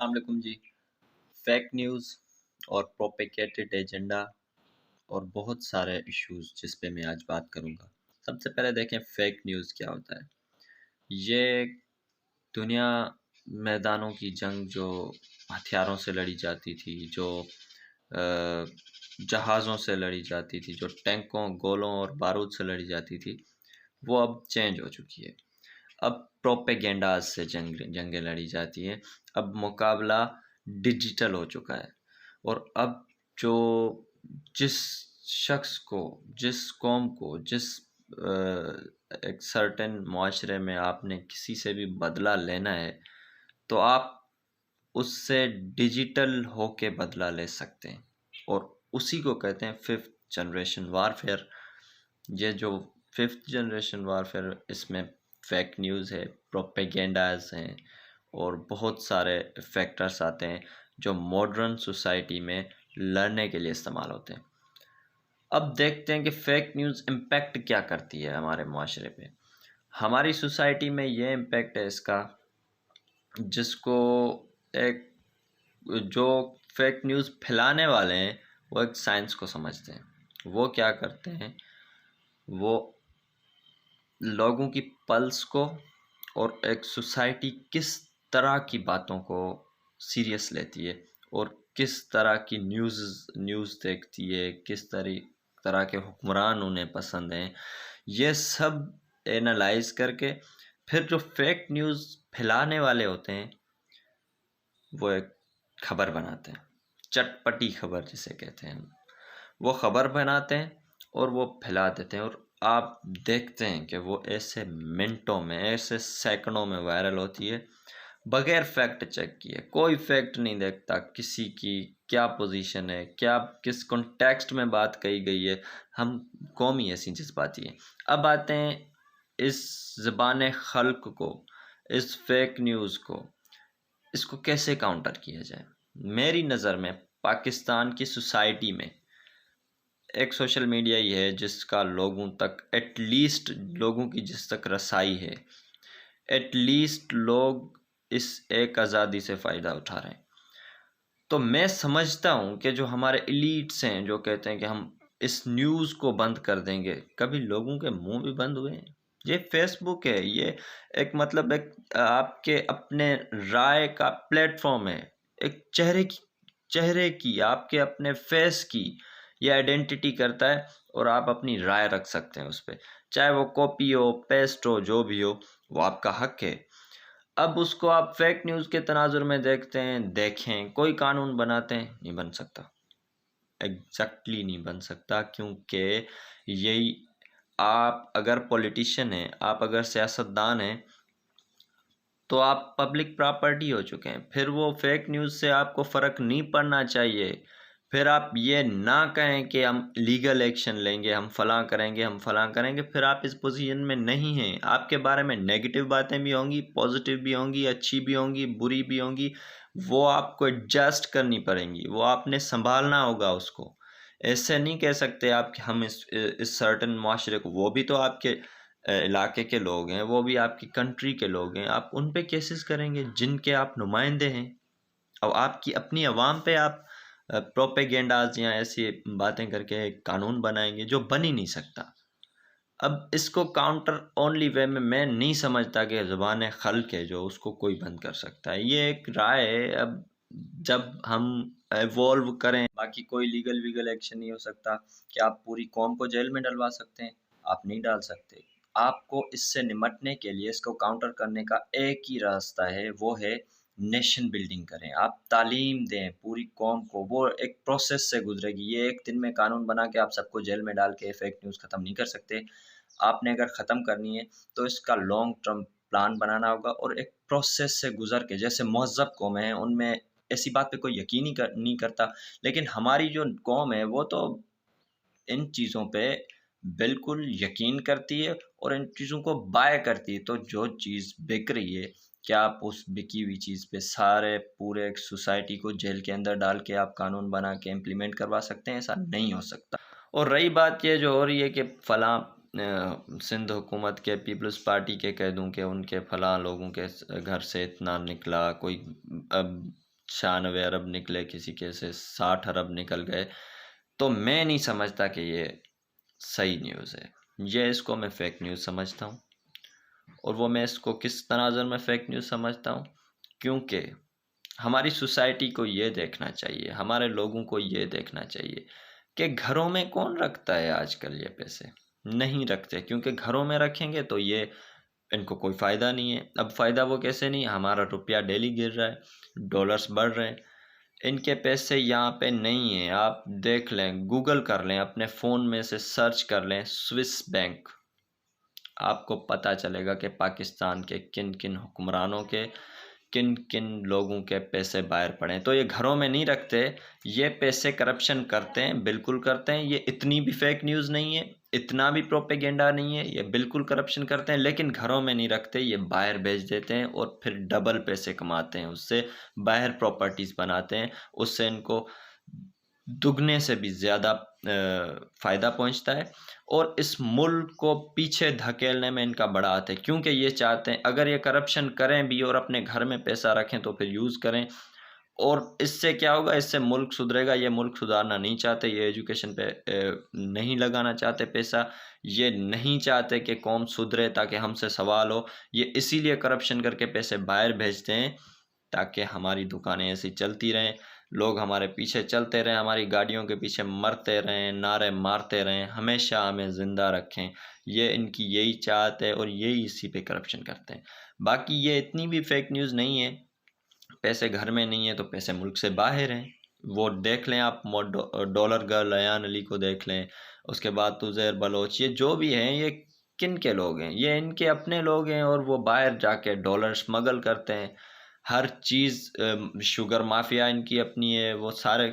السلام علیکم جی۔ Fake news اور پروپیگیٹڈ ایجنڈا اور بہت سارے ایشوز جس پہ میں آج بات کروں گا۔ سب سے پہلے دیکھیں فیک نیوز کیا ہوتا ہے۔ یہ دنیا میدانوں کی جنگ جو ہتھیاروں سے لڑی جاتی تھی، جو جہازوں سے لڑی جاتی تھی، جو ٹینکوں، گولوں اور بارود سے لڑی جاتی تھی، وہ اب چینج ہو چکی ہے۔ اب پروپیگنڈاز سے جنگیں لڑی جاتی ہیں۔ اب مقابلہ ڈیجیٹل ہو چکا ہے، اور اب جو جس شخص کو، جس قوم کو، جس ایک سرٹن معاشرے میں آپ نے کسی سے بھی بدلہ لینا ہے تو آپ اس سے ڈیجیٹل ہو کے بدلہ لے سکتے ہیں، اور اسی کو کہتے ہیں ففتھ جنریشن وارفیئر۔ یہ جو ففتھ جنریشن وارفیئر، اس میں فیک نیوز ہے، پروپیگنڈاز ہیں، اور بہت سارے فیکٹرز آتے ہیں جو ماڈرن سوسائٹی میں لڑنے کے لیے استعمال ہوتے ہیں۔ اب دیکھتے ہیں کہ فیک نیوز امپیکٹ کیا کرتی ہے ہمارے معاشرے پہ۔ ہماری سوسائٹی میں یہ امپیکٹ ہے اس کا، جس کو ایک جو فیک نیوز پھیلانے والے ہیں وہ ایک سائنس کو سمجھتے ہیں۔ وہ کیا کرتے ہیں، وہ لوگوں کی پلس کو اور ایک سوسائٹی کس طرح کی باتوں کو سیریس لیتی ہے، اور کس طرح کی نیوز دیکھتی ہے، کس طرح کے حکمران انہیں پسند ہیں، یہ سب اینالائز کر کے پھر جو فیک نیوز پھیلانے والے ہوتے ہیں وہ ایک خبر بناتے ہیں، چٹپٹی خبر جسے کہتے ہیں۔ وہ خبر بناتے ہیں اور وہ پھیلا دیتے ہیں، اور آپ دیکھتے ہیں کہ وہ ایسے منٹوں میں، ایسے سیکنڈوں میں وائرل ہوتی ہے، بغیر فیکٹ چیک کیے۔ کوئی فیکٹ نہیں دیکھتا کسی کی کیا پوزیشن ہے، کیا کس کنٹیکسٹ میں بات کہی گئی ہے۔ ہم قوم ہی ایسی جذباتی ہیں۔ اب آتے ہیں اس زبان خلق کو، اس فیک نیوز کو، اس کو کیسے کاؤنٹر کیا جائے۔ میری نظر میں پاکستان کی سوسائٹی میں ایک سوشل میڈیا ہی ہے جس کا لوگوں تک، ایٹ لیسٹ لوگوں کی جس تک رسائی ہے، ایٹ لیسٹ لوگ اس ایک آزادی سے فائدہ اٹھا رہے ہیں۔ تو میں سمجھتا ہوں کہ جو ہمارے ایلیٹس ہیں جو کہتے ہیں کہ ہم اس نیوز کو بند کر دیں گے، کبھی لوگوں کے منہ بھی بند ہوئے ہیں؟ یہ فیس بک ہے، یہ ایک مطلب ایک آپ کے اپنے رائے کا پلیٹ فارم ہے، ایک چہرے کی، آپ کے اپنے فیس کی یہ آئیڈینٹی کرتا ہے، اور آپ اپنی رائے رکھ سکتے ہیں اس پہ، چاہے وہ کاپی ہو، پیسٹ ہو، جو بھی ہو، وہ آپ کا حق ہے۔ اب اس کو آپ فیک نیوز کے تناظر میں دیکھتے ہیں، دیکھیں کوئی قانون بناتے ہیں، نہیں بن سکتا، ایگزیکٹلی نہیں بن سکتا، کیونکہ یہی آپ اگر پولیٹیشین ہیں، آپ اگر سیاستدان ہیں، تو آپ پبلک پراپرٹی ہو چکے ہیں۔ پھر وہ فیک نیوز سے آپ کو فرق نہیں پڑنا چاہیے۔ پھر آپ یہ نہ کہیں کہ ہم لیگل ایکشن لیں گے، ہم فلاں کریں گے، ہم فلاں کریں گے، پھر آپ اس پوزیشن میں نہیں ہیں۔ آپ کے بارے میں نیگیٹو باتیں بھی ہوں گی، پازیٹیو بھی ہوں گی، اچھی بھی ہوں گی، بری بھی ہوں گی، وہ آپ کو ایڈجسٹ کرنی پڑیں گی، وہ آپ نے سنبھالنا ہوگا اس کو۔ ایسے نہیں کہہ سکتے آپ کہ ہم اس سرٹن معاشرے کو، وہ بھی تو آپ کے علاقے کے لوگ ہیں، وہ بھی آپ کی کنٹری کے لوگ ہیں، آپ ان پہ کیسز کریں گے جن کے آپ نمائندے ہیں، اور آپ کی اپنی عوام پہ آپ پروپیگنڈاز یا ایسی باتیں کر کے ایک قانون بنائیں گے جو بن ہی نہیں سکتا۔ اب اس کو کاؤنٹر اونلی وے میں نہیں سمجھتا کہ زبان خلق ہے جو اس کو کوئی بند کر سکتا ہے۔ یہ ایک رائے ہے، اب جب ہم ایوالو کریں، باقی کوئی لیگل ویگل ایکشن نہیں ہو سکتا کہ آپ پوری قوم کو جیل میں ڈلوا سکتے ہیں، آپ نہیں ڈال سکتے۔ آپ کو اس سے نمٹنے کے لیے، اس کو کاؤنٹر کرنے کا ایک ہی راستہ ہے، وہ ہے نیشن بلڈنگ کریں۔ آپ تعلیم دیں پوری قوم کو، وہ ایک پروسیس سے گزرے گی۔ یہ ایک دن میں قانون بنا کے آپ سب کو جیل میں ڈال کے فیک نیوز ختم نہیں کر سکتے۔ آپ نے اگر ختم کرنی ہے تو اس کا لانگ ٹرم پلان بنانا ہوگا، اور ایک پروسیس سے گزر کے، جیسے مہذب قومیں ہیں ان میں ایسی بات پہ کوئی یقین ہی نہیں کرتا، لیکن ہماری جو قوم ہے وہ تو ان چیزوں پہ بالکل یقین کرتی ہے اور ان چیزوں کو بائے کرتی ہے۔ تو جو چیز بک رہی ہے، کیا آپ اس بکی ہوئی چیز پہ سارے پورے ایک سوسائٹی کو جیل کے اندر ڈال کے آپ قانون بنا کے امپلیمنٹ کروا سکتے ہیں؟ ایسا نہیں ہو سکتا۔ اور رہی بات یہ جو ہو رہی ہے کہ فلاں سندھ حکومت کے، پیپلز پارٹی کے کہہ دوں کہ ان کے فلاں لوگوں کے گھر سے اتنا نکلا، کوئی 96 ارب نکلے، کسی کے سے 60 ارب نکل گئے، تو میں نہیں سمجھتا کہ یہ صحیح نیوز ہے، یہ اس کو میں فیک نیوز سمجھتا ہوں۔ اور وہ میں اس کو کس تناظر میں فیک نیوز سمجھتا ہوں؟ کیونکہ ہماری سوسائٹی کو یہ دیکھنا چاہیے، ہمارے لوگوں کو یہ دیکھنا چاہیے کہ گھروں میں کون رکھتا ہے آج کل یہ پیسے؟ نہیں رکھتے، کیونکہ گھروں میں رکھیں گے تو یہ ان کو کوئی فائدہ نہیں ہے۔ اب فائدہ وہ کیسے نہیں؟ ہمارا روپیہ ڈیلی گر رہا ہے، ڈالرز بڑھ رہے ہیں، ان کے پیسے یہاں پہ نہیں ہیں۔ آپ دیکھ لیں، گوگل کر لیں، اپنے فون میں سے سرچ کر لیں سوئس بینک، آپ کو پتہ چلے گا کہ پاکستان کے کن کن حکمرانوں کے کن کن لوگوں کے پیسے باہر پڑے ہیں۔ تو یہ گھروں میں نہیں رکھتے، یہ پیسے کرپشن کرتے ہیں، بالکل کرتے ہیں۔ یہ اتنی بھی فیک نیوز نہیں ہے، اتنا بھی پروپیگنڈا نہیں ہے، یہ بالکل کرپشن کرتے ہیں، لیکن گھروں میں نہیں رکھتے، یہ باہر بھیج دیتے ہیں اور پھر ڈبل پیسے کماتے ہیں اس سے، باہر پراپرٹیز بناتے ہیں، اس سے ان کو دگنے سے بھی زیادہ فائدہ پہنچتا ہے، اور اس ملک کو پیچھے دھکیلنے میں ان کا بڑا ہاتھ ہے، کیونکہ یہ چاہتے ہیں اگر یہ کرپشن کریں بھی اور اپنے گھر میں پیسہ رکھیں تو پھر یوز کریں، اور اس سے کیا ہوگا؟ اس سے ملک سدھرے گا۔ یہ ملک سدھارنا نہیں چاہتے، یہ ایجوکیشن پہ نہیں لگانا چاہتے پیسہ، یہ نہیں چاہتے کہ قوم سدھرے تاکہ ہم سے سوال ہو، یہ اسی لیے کرپشن کر کے پیسے باہر بھیجتے ہیں تاکہ ہماری دکانیں ایسی چلتی رہیں، لوگ ہمارے پیچھے چلتے رہیں، ہماری گاڑیوں کے پیچھے مرتے رہیں، نعرے مارتے رہیں، ہمیشہ ہمیں زندہ رکھیں۔ یہ ان کی یہی چاہت ہے اور یہی اسی پہ کرپشن کرتے ہیں۔ باقی یہ اتنی بھی فیک نیوز نہیں ہے، پیسے گھر میں نہیں ہیں تو پیسے ملک سے باہر ہیں۔ وہ دیکھ لیں آپ، ڈالر گرل ایان علی کو دیکھ لیں، اس کے بعد عزیر بلوچ، یہ جو بھی ہیں یہ کن کے لوگ ہیں؟ یہ ان کے اپنے لوگ ہیں، اور وہ باہر جا کے ڈالر اسمگل کرتے ہیں، ہر چیز، شوگر مافیا ان کی اپنی ہے، وہ سارے